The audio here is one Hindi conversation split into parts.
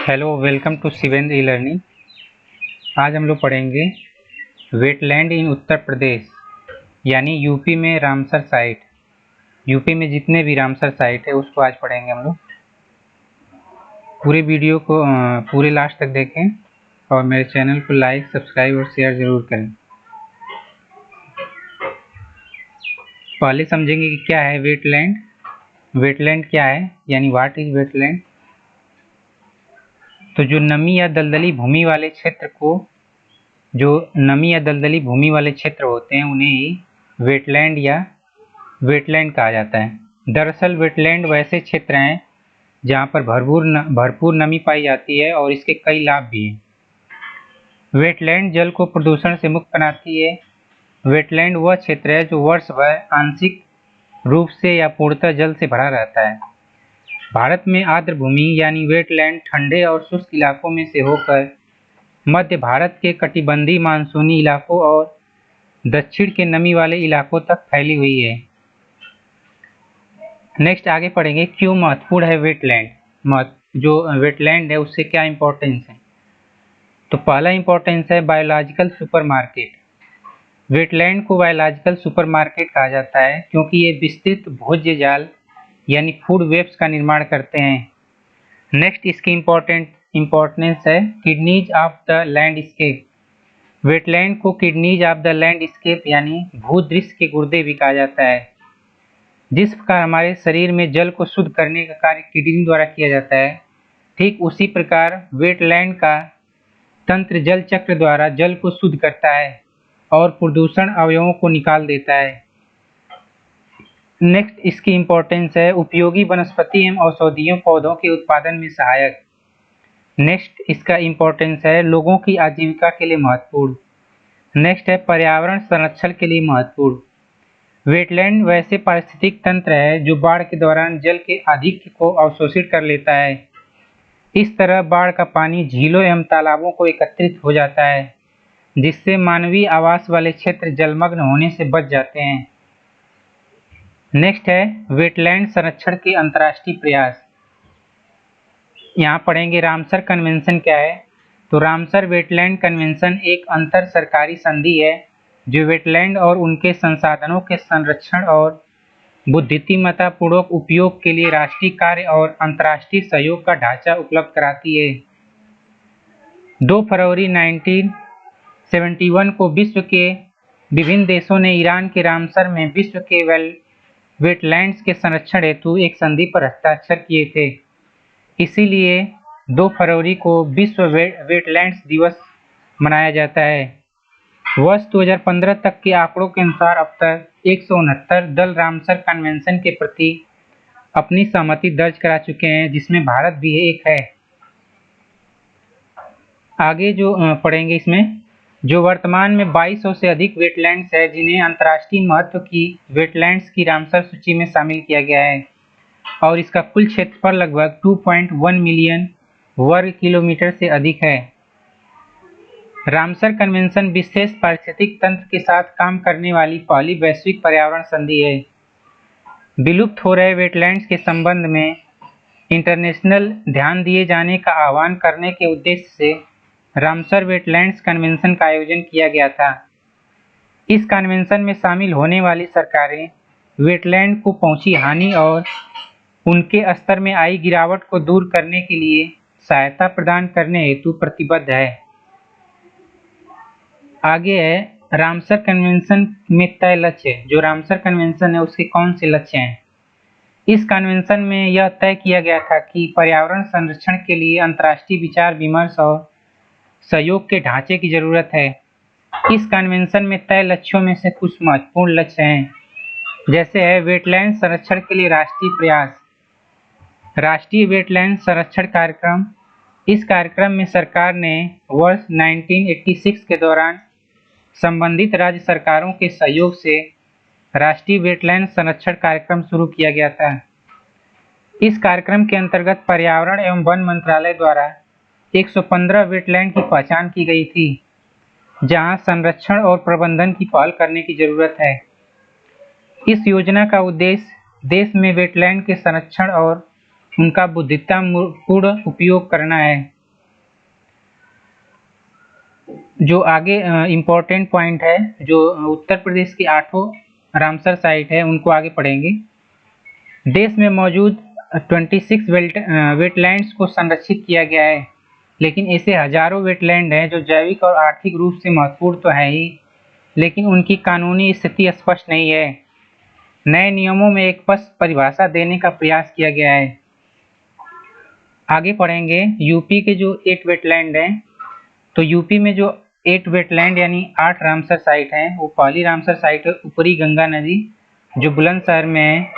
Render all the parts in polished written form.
Hello, welcome to Shivendra E learning. आज हम लोग पढ़ेंगे वेटलैंड इन उत्तर प्रदेश यानी यूपी में रामसर साइट। यूपी में जितने भी रामसर साइट है उसको आज पढ़ेंगे हम लोग। पूरे वीडियो को पूरे लास्ट तक देखें और मेरे चैनल को लाइक, सब्सक्राइब और शेयर ज़रूर करें। पहले समझेंगे कि क्या है वेटलैंड। वेटलैंड क्या है यानी व्हाट इज वेटलैंड। तो जो नमी या दलदली भूमि वाले क्षेत्र होते हैं उन्हें ही वेटलैंड या वेटलैंड कहा जाता है। दरअसल वेटलैंड वैसे क्षेत्र हैं जहाँ पर भरपूर नमी पाई जाती है और इसके कई लाभ भी हैं। वेटलैंड जल को प्रदूषण से मुक्त बनाती है। वेटलैंड वह क्षेत्र है जो वर्ष भर आंशिक रूप से या पूर्णतः जल से भरा रहता है। भारत में आर्द्र भूमि यानी वेटलैंड ठंडे और शुष्क इलाकों में से होकर मध्य भारत के कटिबंधीय मानसूनी इलाकों और दक्षिण के नमी वाले इलाकों तक फैली हुई है। नेक्स्ट आगे पढ़ेंगे क्यों महत्वपूर्ण है वेटलैंड। जो वेटलैंड है उससे क्या इंपॉर्टेंस है। तो पहला इंपॉर्टेंस है बायोलॉजिकल सुपरमार्केट। वेटलैंड को बायोलॉजिकल सुपरमार्केट कहा जाता है क्योंकि ये विस्तृत भोज्य जाल यानी फूड वेब्स का निर्माण करते हैं। नेक्स्ट इसकी इंपॉर्टेंस है kidneys of the landscape. Wetland को किडनीज ऑफ द लैंडस्केप यानी भूदृश्य के गुर्दे भी कहा जाता है। जिस प्रकार हमारे शरीर में जल को शुद्ध करने का कार्य किडनी द्वारा किया जाता है, ठीक उसी प्रकार वेटलैंड का तंत्र जल चक्र द्वारा जल को शुद्ध करता है और प्रदूषण अवयवों को निकाल देता है। नेक्स्ट इसकी इंपॉर्टेंस है उपयोगी वनस्पति एवं औषधीय पौधों के उत्पादन में सहायक। नेक्स्ट इसका इंपॉर्टेंस है लोगों की आजीविका के लिए महत्वपूर्ण। नेक्स्ट है पर्यावरण संरक्षण के लिए महत्वपूर्ण। वेटलैंड वैसे पारिस्थितिक तंत्र है जो बाढ़ के दौरान जल के आधिक्य को अवशोषित कर लेता है। इस तरह बाढ़ का पानी झीलों एवं तालाबों को एकत्रित हो जाता है जिससे मानवीय आवास वाले क्षेत्र जलमग्न होने से बच जाते हैं। नेक्स्ट है वेटलैंड संरक्षण के अंतर्राष्ट्रीय प्रयास। यहाँ पढ़ेंगे रामसर कन्वेंशन क्या है। तो रामसर वेटलैंड कन्वेंशन एक अंतर सरकारी संधि है जो वेटलैंड और उनके संसाधनों के संरक्षण और बुद्धिमत्तापूर्वक उपयोग के लिए राष्ट्रीय कार्य और अंतर्राष्ट्रीय सहयोग का ढांचा उपलब्ध कराती है। 2 फरवरी 1971 को विश्व के विभिन्न देशों ने ईरान के रामसर में विश्व के वेटलैंड्स के संरक्षण हेतु एक संधि पर हस्ताक्षर किए थे। इसीलिए 2 फरवरी को विश्व वेटलैंड्स दिवस मनाया जाता है। वर्ष 2015 तक के आंकड़ों के अनुसार अब तक 169 दल रामसर कन्वेंशन के प्रति अपनी सहमति दर्ज करा चुके हैं जिसमें भारत भी एक है। आगे जो पढ़ेंगे इसमें जो वर्तमान में 2200 से अधिक वेटलैंड्स है जिन्हें अंतर्राष्ट्रीय महत्व की वेटलैंड्स की रामसर सूची में शामिल किया गया है और इसका कुल क्षेत्रफल लगभग 2.1 मिलियन वर्ग किलोमीटर से अधिक है। रामसर कन्वेंशन विशेष पारिस्थितिक तंत्र के साथ काम करने वाली पहली वैश्विक पर्यावरण संधि है। विलुप्त हो रहे वेटलैंड्स के संबंध में इंटरनेशनल ध्यान दिए जाने का आह्वान करने के उद्देश्य से रामसर वेटलैंड्स कन्वेंशन का आयोजन किया गया था। इस कन्वेंशन में शामिल होने वाली सरकारें वेटलैंड को पहुंची हानि और उनके स्तर में आई गिरावट को दूर करने के लिए सहायता प्रदान करने हेतु प्रतिबद्ध है। आगे है रामसर कन्वेंशन में तय लक्ष्य। जो रामसर कन्वेंशन है उसके कौन से लक्ष्य हैं। इस कन्वेंशन में यह तय किया गया था कि पर्यावरण संरक्षण के लिए अंतर्राष्ट्रीय विचार विमर्श और सहयोग के ढांचे की जरूरत है। इस कन्वेंशन में तय लक्ष्यों में से कुछ महत्वपूर्ण लक्ष्य हैं जैसे है वेटलैंड संरक्षण के लिए राष्ट्रीय प्रयास। राष्ट्रीय वेटलैंड संरक्षण कार्यक्रम। इस कार्यक्रम में सरकार ने वर्ष 1986 के दौरान संबंधित राज्य सरकारों के सहयोग से राष्ट्रीय वेटलैंड संरक्षण कार्यक्रम शुरू किया गया था। इस कार्यक्रम के अंतर्गत पर्यावरण एवं वन मंत्रालय द्वारा 115 वेटलैंड की पहचान की गई थी जहां संरक्षण और प्रबंधन की पहल करने की जरूरत है। इस योजना का उद्देश्य देश में वेटलैंड के संरक्षण और उनका बुद्धिमत्तापूर्ण उपयोग करना है। जो आगे इम्पोर्टेंट पॉइंट है, जो उत्तर प्रदेश की 8 रामसर साइट है उनको आगे पढ़ेंगे। देश में मौजूद 26 वेटलैंड्स को संरक्षित किया गया है, लेकिन ऐसे हजारों वेटलैंड हैं जो जैविक और आर्थिक रूप से महत्वपूर्ण तो है ही, लेकिन उनकी कानूनी स्थिति स्पष्ट नहीं है। नए नियमों में एक स्पष्ट परिभाषा देने का प्रयास किया गया है। आगे पढ़ेंगे यूपी के जो 8 वेटलैंड हैं। तो यूपी में जो 8 वेटलैंड यानी 8 रामसर साइट हैं, वो पहली रामसर साइट है ऊपरी गंगा नदी जो बुलंदशहर में है,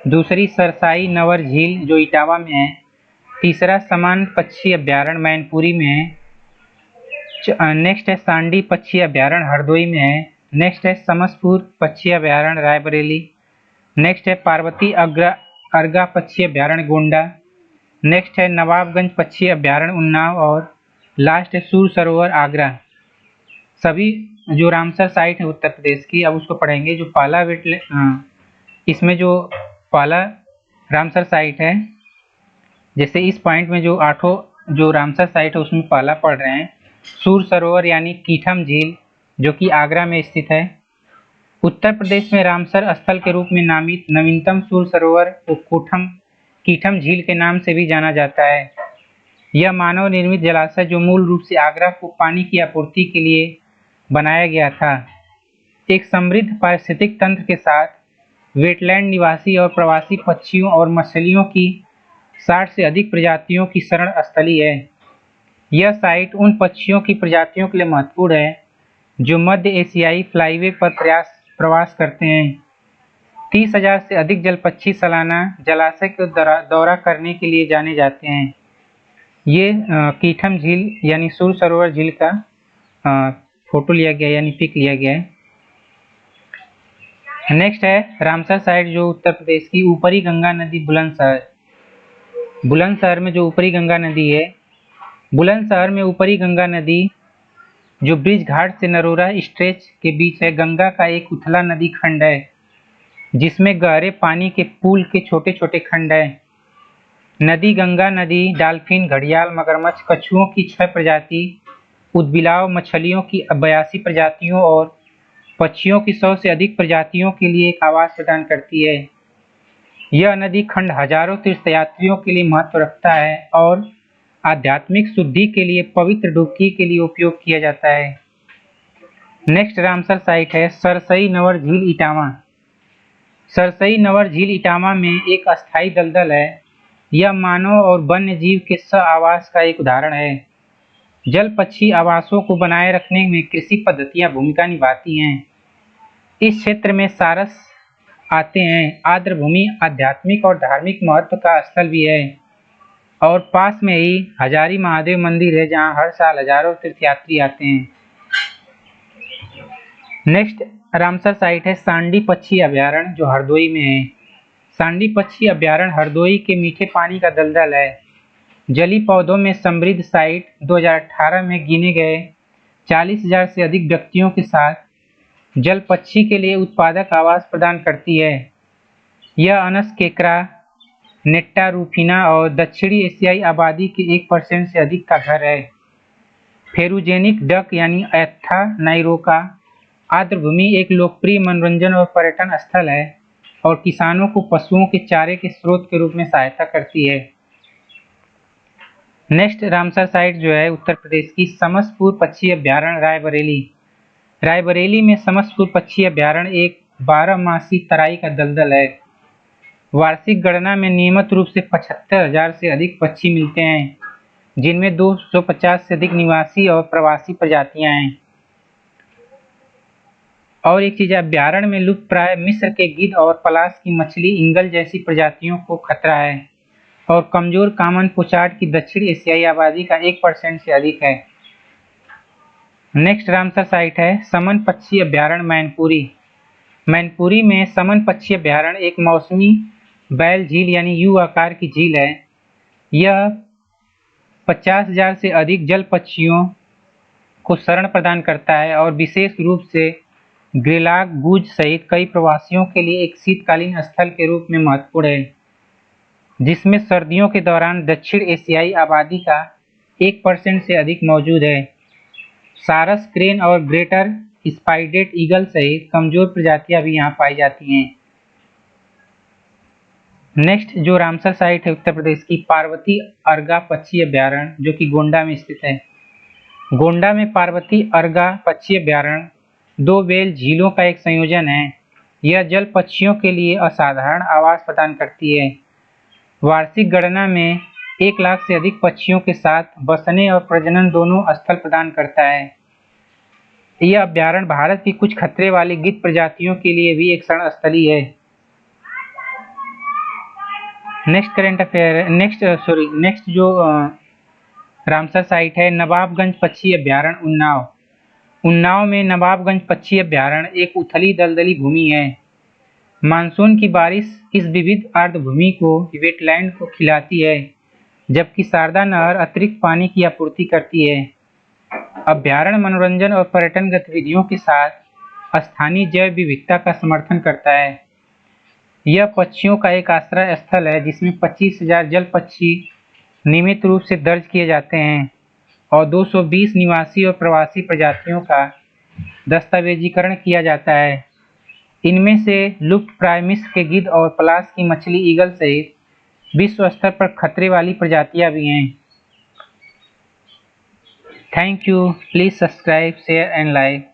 दूसरी सरसाई नवर झील जो इटावा में है, तीसरा समान पक्षी अभ्यारण्य मैनपुरी में है, नेक्स्ट है सांडी पक्षी अभ्यारण्य हरदोई में है, नेक्स्ट है समसपुर पक्षी अभ्यारण्य रायबरेली, नेक्स्ट है पार्वती अर्गा पक्षी अभ्यारण्य गोंडा, नेक्स्ट है नवाबगंज पक्षी अभ्यारण्य उन्नाव और लास्ट है सूर सरोवर आगरा। सभी जो रामसर साइट है उत्तर प्रदेश की, अब उसको पढ़ेंगे। जो पहला इसमें जो पहला रामसर साइट है, जैसे इस पॉइंट में जो 8 जो रामसर साइट है उसमें पहला पढ़ रहे हैं सूर सरोवर यानी कीठम झील जो कि आगरा में स्थित है। उत्तर प्रदेश में रामसर स्थल के रूप में नामित नवीनतम सूर सरोवर को कीठम झील के नाम से भी जाना जाता है। यह मानव निर्मित जलाशय जो मूल रूप से आगरा को पानी की आपूर्ति के लिए बनाया गया था, एक समृद्ध पारिस्थितिक तंत्र के साथ वेटलैंड निवासी और प्रवासी पक्षियों और मछलियों की 60 से अधिक प्रजातियों की शरण स्थली है। यह साइट उन पक्षियों की प्रजातियों के लिए महत्वपूर्ण है जो मध्य एशियाई फ्लाईवे पर प्रवास करते हैं। 30,000 से अधिक जल पक्षी सालाना जलाशय को दौरा करने के लिए जाने जाते हैं। ये कीठम झील यानी सूर सरोवर झील का फोटो लिया गया यानी पिक लिया गया है। नेक्स्ट है रामसर साइट जो उत्तर प्रदेश की ऊपरी गंगा नदी बुलंदशहर में जो ऊपरी गंगा नदी है, बुलंदशहर में ऊपरी गंगा नदी जो ब्रिज घाट से नरोरा स्ट्रेच के बीच है, गंगा का एक उथला नदी खंड है जिसमें गहरे पानी के पूल के छोटे छोटे खंड है। नदी गंगा नदी डाल्फिन, घड़ियाल, मगरमच्छ, कछुओं की 6 प्रजाति, उदबिलाव मछलियों की 82 प्रजातियों और पक्षियों की 100 से अधिक प्रजातियों के लिए एक आवास प्रदान करती है। यह नदी खंड हजारों तीर्थयात्रियों के लिए महत्व रखता है और आध्यात्मिक शुद्धि के लिए पवित्र डुबकी के लिए उपयोग किया जाता है। नेक्स्ट रामसर साइट है सरसई नवर झील इटावा। सरसई नवर झील इटावा में एक अस्थायी दलदल है। यह मानव और वन्य जीव के सह आवास का एक उदाहरण है। जल पक्षी आवासों को बनाए रखने में कृषि पद्धतियां भूमिका निभाती हैं। इस क्षेत्र में सारस आते हैं। आर्द्र भूमि आध्यात्मिक और धार्मिक महत्व का स्थल भी है और पास में ही हजारी महादेव मंदिर है जहां हर साल हजारों तीर्थयात्री आते हैं। नेक्स्ट रामसर साइट है सांडी पक्षी अभ्यारण्य जो हरदोई में है। सांडी पक्षी अभ्यारण्य हरदोई के मीठे पानी का दलदल है। जली पौधों में समृद्ध साइट 2018 में गिने गए 40,000 से अधिक व्यक्तियों के साथ जल पक्षी के लिए उत्पादक आवास प्रदान करती है। यह अनस केकरा, नेट्टा रूफिना और दक्षिणी एशियाई आबादी के 1% से अधिक का घर है। फेरुजेनिक डक यानी एत्था नाइरोका आर्द्र भूमि एक लोकप्रिय मनोरंजन और पर्यटन स्थल है और किसानों को पशुओं के चारे के स्रोत के रूप में सहायता करती है। नेक्स्ट रामसर साइट जो है उत्तर प्रदेश की समसपुर पक्षी अभ्यारण्य रायबरेली में समसपुर पक्षी अभ्यारण्य एक 12 मासी तराई का दलदल है। वार्षिक गणना में नियमित रूप से 75,000 से अधिक पक्षी मिलते हैं जिनमें 250 से अधिक निवासी और प्रवासी प्रजातियां हैं। और एक चीज, अभ्यारण्य में लुप्त प्राय मिस्र के गिद्ध और पलाश की मछली इंगल जैसी प्रजातियों को खतरा है और कमजोर कॉमन पुचार्ड की दक्षिण एशियाई आबादी का 1% से अधिक है। नेक्स्ट रामसर साइट है समन पक्षी अभ्यारण्य मैनपुरी में समन पक्षी अभ्यारण्य एक मौसमी बैल झील यानी यू आकार की झील है। यह 50,000 से अधिक जल पक्षियों को शरण प्रदान करता है और विशेष रूप से ग्रेलाग गूज सहित कई प्रवासियों के लिए एक शीतकालीन स्थल के रूप में महत्वपूर्ण है जिसमें सर्दियों के दौरान दक्षिण एशियाई आबादी का 1% से अधिक मौजूद है। सारस क्रेन और ग्रेटर स्पाइडेड ईगल सहित कमजोर प्रजातियां भी यहाँ पाई जाती हैं। नेक्स्ट जो रामसर साइट है उत्तर प्रदेश की, पार्वती अर्गा पक्षी अभ्यारण्य, जो कि गोंडा में स्थित है। गोंडा में पार्वती अर्गा पक्षी अभ्यारण्य दो बेल झीलों का एक संयोजन है। यह जल पक्षियों के लिए असाधारण आवास प्रदान करती है। वार्षिक गणना में 1 लाख से अधिक पक्षियों के साथ बसने और प्रजनन दोनों स्थल प्रदान करता है। यह अभ्यारण्य भारत की कुछ खतरे वाली गिद्ध प्रजातियों के लिए भी एक शरण स्थली है। नेक्स्ट करंट अफेयर, नेक्स्ट जो रामसर साइट है, नवाबगंज पक्षी अभ्यारण्य उन्नाव। उन्नाव में नवाबगंज पक्षी अभ्यारण्य एक उथली दलदली भूमि है। मानसून की बारिश इस विविध आर्द्रभूमि को वेटलैंड को खिलाती है, जबकि शारदा नहर अतिरिक्त पानी की आपूर्ति करती है। अभ्यारण्य मनोरंजन और पर्यटन गतिविधियों के साथ स्थानीय जैव विविधता का समर्थन करता है। यह पक्षियों का एक आश्रय स्थल है जिसमें 25,000 जल पक्षी नियमित रूप से दर्ज किए जाते हैं और 220 निवासी और प्रवासी प्रजातियों का दस्तावेजीकरण किया जाता है। इनमें से लुप्त प्राय मिस्र के गिद्ध और पलाश की मछली ईगल सहित विश्व स्तर पर खतरे वाली प्रजातियां भी हैं। Thank you, please subscribe, share and like.